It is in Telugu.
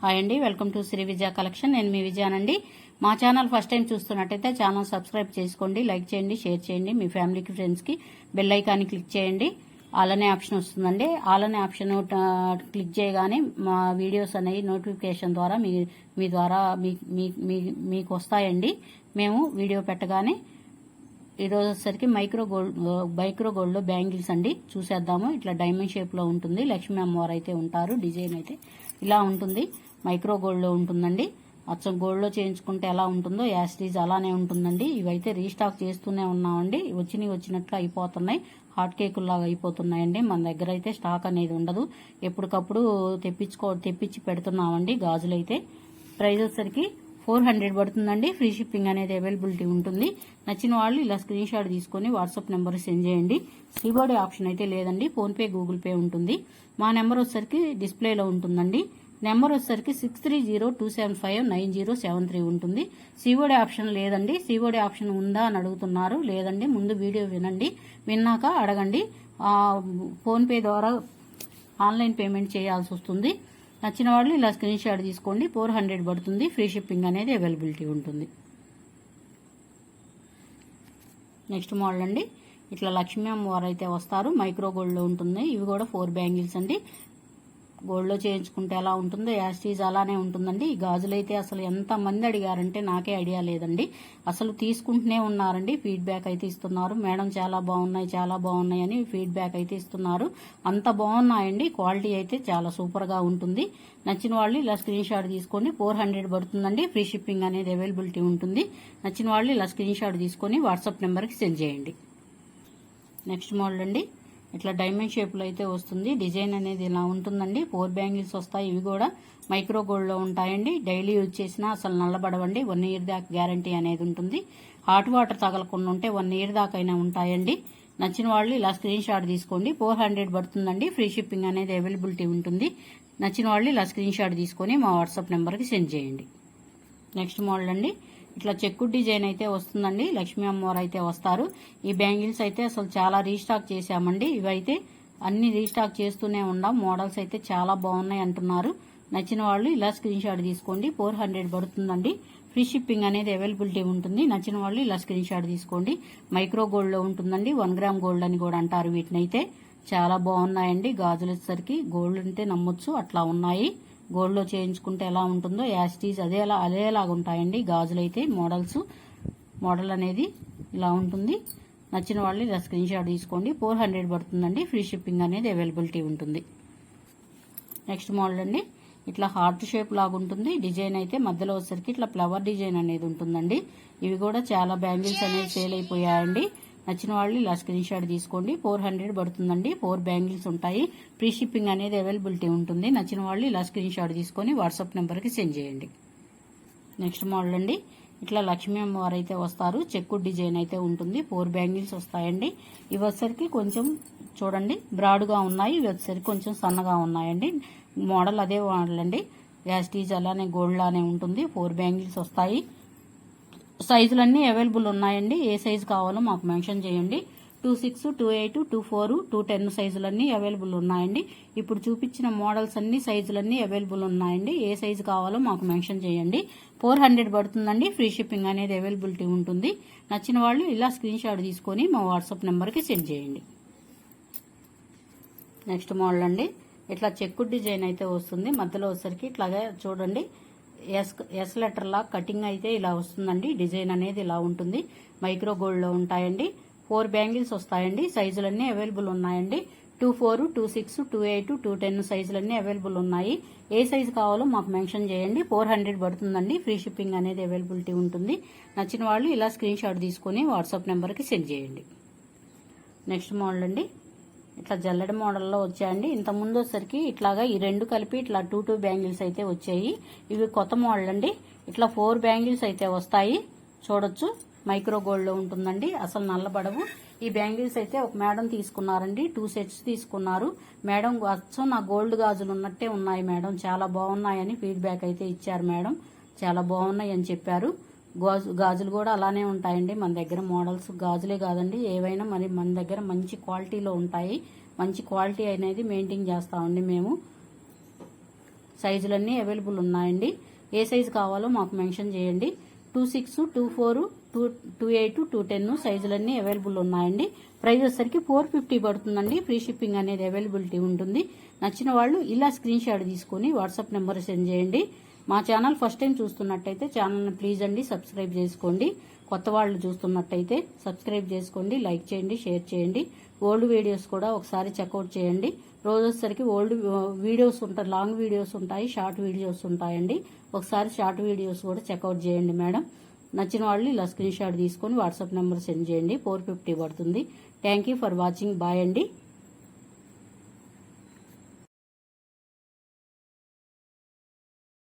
హాయ్ అండి, welcome to Shri Vijaya collection. నేను మీ విజయానండి. మా ఛానల్ ఫస్ట్ టైం చూస్తున్నట్టయితే ఛానల్ సబ్స్క్రైబ్ చేసుకోండి, లైక్ చేయండి, షేర్ చేయండి. మీ ఫ్యామిలీకి ఫ్రెండ్స్కి బెల్ ఐకాన్ని క్లిక్ చేయండి. ఆల్ అనే ఆప్షన్ వస్తుందండి. ఆల్ అనే ఆప్షన్ క్లిక్ చేయగానే మా వీడియోస్ అనేవి నోటిఫికేషన్ ద్వారా మీ ద్వారా మీకు వస్తాయండి. మేము వీడియో పెట్టగానే ఈరోజు వచ్చేసరికి మైక్రో గోల్డ్ లో బ్యాంగిల్స్ అండి. చూసేద్దాము. ఇట్లా డైమండ్ షేప్ లో ఉంటుంది. లక్ష్మీ అమ్మవారు అయితే ఉంటారు. డిజైన్ అయితే ఇలా ఉంటుంది. మైక్రో గోల్డ్ లో ఉంటుందండి. అచ్చం గోల్డ్ లో చేయించుకుంటే ఎలా ఉంటుందో యాస్టీజ్ అలానే ఉంటుందండి. ఇవైతే రీస్టాక్ చేస్తూనే ఉన్నామండి. వచ్చినట్లు అయిపోతున్నాయి. హాట్ కేకుల్లాగా అయిపోతున్నాయండి. మన దగ్గర అయితే స్టాక్ అనేది ఉండదు. ఎప్పటికప్పుడు తెప్పించి పెడుతున్నామండి. గాజులైతే ప్రైస్ వచ్చేసరికి 400 పడుతుందండి. ఫ్రీ షిప్పింగ్ అనేది అవైలబిలిటీ ఉంటుంది. నచ్చిన వాళ్ళు ఇలా స్క్రీన్ షాట్ తీసుకుని వాట్సాప్ నెంబర్ సెండ్ చేయండి. సీబోర్డే ఆప్షన్ అయితే లేదండి. ఫోన్పే, గూగుల్ పే ఉంటుంది. మా నెంబర్ వచ్చేసరికి డిస్ప్లేలో ఉంటుందండి. నెంబర్ వచ్చేసరికి 6302759073 ఉంటుంది. సీఓడి ఆప్షన్ లేదండి. సీఓడి ఆప్షన్ ఉందా అని అడుగుతున్నారు. లేదండి. ముందు వీడియో వినండి, విన్నాక అడగండి. ఫోన్పే ద్వారా ఆన్లైన్ పేమెంట్ చేయాల్సి వస్తుంది. నచ్చిన వాళ్ళు ఇలా స్క్రీన్ షాట్ తీసుకోండి. 400 పడుతుంది. ఫ్రీ షిప్పింగ్ అనేది అవైలబిలిటీ ఉంటుంది. నెక్స్ట్ మోడల్ అండి. ఇట్లా లక్ష్మీ అమ్మవారు అయితే వస్తారు. మైక్రో గోల్డ్ లో ఉంటుంది. ఇవి కూడా 4 బ్యాంగిల్స్ అండి. గోల్డ్ లో చేయించుకుంటే ఎలా ఉంటుందో యాస్టీజ్ అలానే ఉంటుందండి. ఈ గాజులు అయితే అసలు ఎంత మంది అడిగారంటే నాకే ఐడియా లేదండి. అసలు తీసుకుంటూనే ఉన్నారండి. ఫీడ్బ్యాక్ అయితే ఇస్తున్నారు. మేడం చాలా బాగున్నాయి అని ఫీడ్బ్యాక్ అయితే ఇస్తున్నారు. అంత బాగున్నాయండి. క్వాలిటీ అయితే చాలా సూపర్ గా ఉంటుంది. నచ్చిన వాళ్ళు ఇలా స్క్రీన్ షాట్ తీసుకోండి. 400 పడుతుందండి. ఫ్రీ షిప్పింగ్ అనేది అవైలబిలిటీ ఉంటుంది. నచ్చిన వాళ్ళు ఇలా స్క్రీన్ షాట్ తీసుకొని వాట్సాప్ నెంబర్కి సెండ్ చేయండి. నెక్స్ట్ మోడల్ అండి. ఇట్లా డైమండ్ షేప్ లో అయితే వస్తుంది. డిజైన్ అనేది ఇలా ఉంటుందండి. 4 బ్యాంగిల్స్ వస్తాయి. ఇవి కూడా మైక్రో గోల్డ్ లో ఉంటాయండి. డైలీ యూజ్ చేసినా అసలు నల్లబడవండి. 1 ఇయర్ దాకా గ్యారంటీ అనేది ఉంటుంది. హాట్ వాటర్ తగలకుండా ఉంటే 1 ఇయర్ దాకా అయినా ఉంటాయండి. నచ్చిన వాళ్ళు ఇలా స్క్రీన్ షాట్ తీసుకోండి. 400 పడుతుందండి. ఫ్రీ షిప్పింగ్ అనేది అవైలబిలిటీ ఉంటుంది. నచ్చిన వాళ్ళు ఇలా స్క్రీన్ షాట్ తీసుకొని మా వాట్సాప్ నెంబర్కి సెండ్ చేయండి. నెక్స్ట్ మోడల్ అండి. ఇట్లా చెక్కు డిజైన్ అయితే వస్తుందండి. లక్ష్మీ అమ్మవారు అయితే వస్తారు. ఈ బ్యాంగిల్స్ అయితే అసలు చాలా రీస్టాక్ చేశామండి. ఇవైతే అన్ని రీస్టాక్ చేస్తూనే ఉన్నాం. మోడల్స్ అయితే చాలా బాగున్నాయి అంటున్నారు. నచ్చిన వాళ్ళు ఇలా స్క్రీన్ షాట్ తీసుకోండి. 400 పడుతుందండి. ఫ్రీ షిప్పింగ్ అనేది అవైలబిలిటీ ఉంటుంది. నచ్చిన వాళ్ళు ఇలా స్క్రీన్ షాట్ తీసుకోండి. మైక్రో గోల్డ్ లో ఉంటుందండి. 1 గ్రామ్ గోల్డ్ అని కూడా అంటారు వీటినైతే. చాలా బాగున్నాయండి. గాజులు వచ్చేసరికి గోల్డ్ అంటే నమ్మొచ్చు, అట్లా ఉన్నాయి. గోల్డ్ లో చేయించుకుంటే ఎలా ఉంటుందో యాస్టీజ్ అదేలాగా ఉంటాయండి. గాజులు అయితే మోడల్ అనేది ఇలా ఉంటుంది. నచ్చిన వాళ్ళు ఇలా స్క్రీన్ షాట్ తీసుకోండి. 400 పడుతుందండి. ఫ్రీ షిప్పింగ్ అనేది అవైలబిలిటీ ఉంటుంది. నెక్స్ట్ మోడల్ అండి. ఇట్లా హార్ట్ షేప్ లాగా ఉంటుంది. డిజైన్ అయితే మధ్యలో వచ్చేసరికి ఇట్లా ఫ్లవర్ డిజైన్ అనేది ఉంటుందండి. ఇవి కూడా చాలా బ్యాంగిల్స్ అనేది సేల్ అయిపోయాయండి. నచ్చిన వాళ్ళు ఇలా స్క్రీన్ షాట్ తీసుకోండి. 400 పడుతుందండి. 4 బ్యాంగిల్స్ ఉంటాయి. ఫ్రీ షిప్పింగ్ అనేది అవైలబిలిటీ ఉంటుంది. నచ్చిన వాళ్ళు ఇలా స్క్రీన్ షాట్ తీసుకొని వాట్సాప్ నెంబర్కి సెండ్ చేయండి. నెక్స్ట్ మోడల్ అండి. ఇట్లా లక్ష్మీ అమ్మవారు అయితే వస్తారు. చెక్కు డిజైన్ అయితే ఉంటుంది. 4 బ్యాంగిల్స్ వస్తాయండి. ఇవి వచ్చేసరికి కొంచెం చూడండి బ్రాడ్గా ఉన్నాయి. ఇవి వచ్చేసరికి కొంచెం సన్నగా ఉన్నాయండి. మోడల్ అదే మోడల్ అండి. యాస్టీజ్ అలానే గోల్డ్ లానే ఉంటుంది. 4 బ్యాంగిల్స్ వస్తాయి. సైజులన్నీ అవైలబుల్ ఉన్నాయండి. ఏ సైజు కావాలో మాకు మెన్షన్ చేయండి. 26, 28, 24, 210 సైజులన్నీ అవైలబుల్ ఉన్నాయండి. ఇప్పుడు చూపించిన మోడల్స్ అన్ని సైజులన్నీ అవైలబుల్ ఉన్నాయండి. ఏ సైజు కావాలో మాకు మెన్షన్ చేయండి. 400 పడుతుందండి. ఫ్రీ షిప్పింగ్ అనేది అవైలబిలిటీ ఉంటుంది. నచ్చిన వాళ్ళు ఇలా స్క్రీన్ షాట్ తీసుకొని మా వాట్సాప్ నెంబర్కి సెండ్ చేయండి. నెక్స్ట్ మోడల్ అండి. ఇట్లా చెక్కు డిజైన్ అయితే వస్తుంది. మధ్యలో వచ్చేసరికి ఇట్లాగా చూడండి ఎస్ లెటర్ లా కటింగ్ అయితే ఇలా వస్తుందండి. డిజైన్ అనేది ఇలా ఉంటుంది. మైక్రో గోల్డ్ లో ఉంటాయండి. 4 బ్యాంగిల్స్ వస్తాయండి. సైజులన్నీ అవైలబుల్ ఉన్నాయండి. 24, 26, 28, 210 సైజులన్నీ అవైలబుల్ ఉన్నాయి. ఏ సైజు కావాలో మాకు మెన్షన్ చేయండి. 400 పడుతుందండి. ఫ్రీ షిప్పింగ్ అనేది అవైలబిలిటీ ఉంటుంది. నచ్చిన వాళ్ళు ఇలా స్క్రీన్ షాట్ తీసుకుని వాట్సాప్ నెంబర్కి సెండ్ చేయండి. నెక్స్ట్ మోడల్ అండి. ఇట్లా జల్లెడ మోడల్లో వచ్చాయండి. ఇంత ముందు వచ్చేసరికి ఇట్లాగా ఈ రెండు కలిపి ఇట్లా 2 బ్యాంగిల్స్ అయితే వచ్చాయి. ఇవి కొత్త మోడల్ అండి. ఇట్లా 4 బ్యాంగిల్స్ అయితే వస్తాయి. చూడొచ్చు. మైక్రో గోల్డ్ లో ఉంటుందండి. అసలు నల్లబడవు. ఈ బ్యాంగిల్స్ అయితే ఒక మేడం తీసుకున్నారండి. 2 సెట్స్ తీసుకున్నారు. మేడం అచ్చం నా గోల్డ్ గాజులు ఉన్నట్టే ఉన్నాయి మేడం, చాలా బాగున్నాయని ఫీడ్బ్యాక్ అయితే ఇచ్చారు మేడం. చాలా బాగున్నాయి అని చెప్పారు. గాజులు కూడా అలానే ఉంటాయండి మన దగ్గర. మోడల్స్ గాజులే కాదండి, ఏవైనా మరి మన దగ్గర మంచి క్వాలిటీలో ఉంటాయి. మంచి క్వాలిటీ అనేది మెయింటైన్ చేస్తామండి మేము. సైజులన్నీ అవైలబుల్ ఉన్నాయండి. ఏ సైజు కావాలో మాకు మెన్షన్ చేయండి. 26, 24, 28, 210 సైజులన్నీ అవైలబుల్ ఉన్నాయండి. ప్రైస్ వచ్చేసరికి 450 పడుతుందండి. ఫ్రీ షిప్పింగ్ అనేది అవైలబిలిటీ ఉంటుంది. నచ్చిన వాళ్ళు ఇలా స్క్రీన్ షాట్ తీసుకుని వాట్సాప్ నెంబర్ సెండ్ చేయండి. మా ఛానల్ ఫస్ట్ టైం చూస్తున్నట్టయితే ఛానల్ని ప్లీజ్ అండి సబ్స్క్రైబ్ చేసుకోండి. కొత్త వాళ్ళు చూస్తున్నట్టయితే సబ్స్క్రైబ్ చేసుకోండి, లైక్ చేయండి, షేర్ చేయండి. ఓల్డ్ వీడియోస్ కూడా ఒకసారి చెక్అవుట్ చేయండి. రోజు వచ్చేసరికి ఓల్డ్ వీడియోస్ ఉంటాయి, లాంగ్ వీడియోస్ ఉంటాయి, షార్ట్ వీడియోస్ ఉంటాయండి. ఒకసారి షార్ట్ వీడియోస్ కూడా చెక్అవుట్ చేయండి మేడం. నచ్చిన వాళ్ళు ఇలా స్క్రీన్ షాట్ తీసుకొని వాట్సాప్ నెంబర్ సెండ్ చేయండి. 450 పడుతుంది. Thank you for watching. Bye అండి.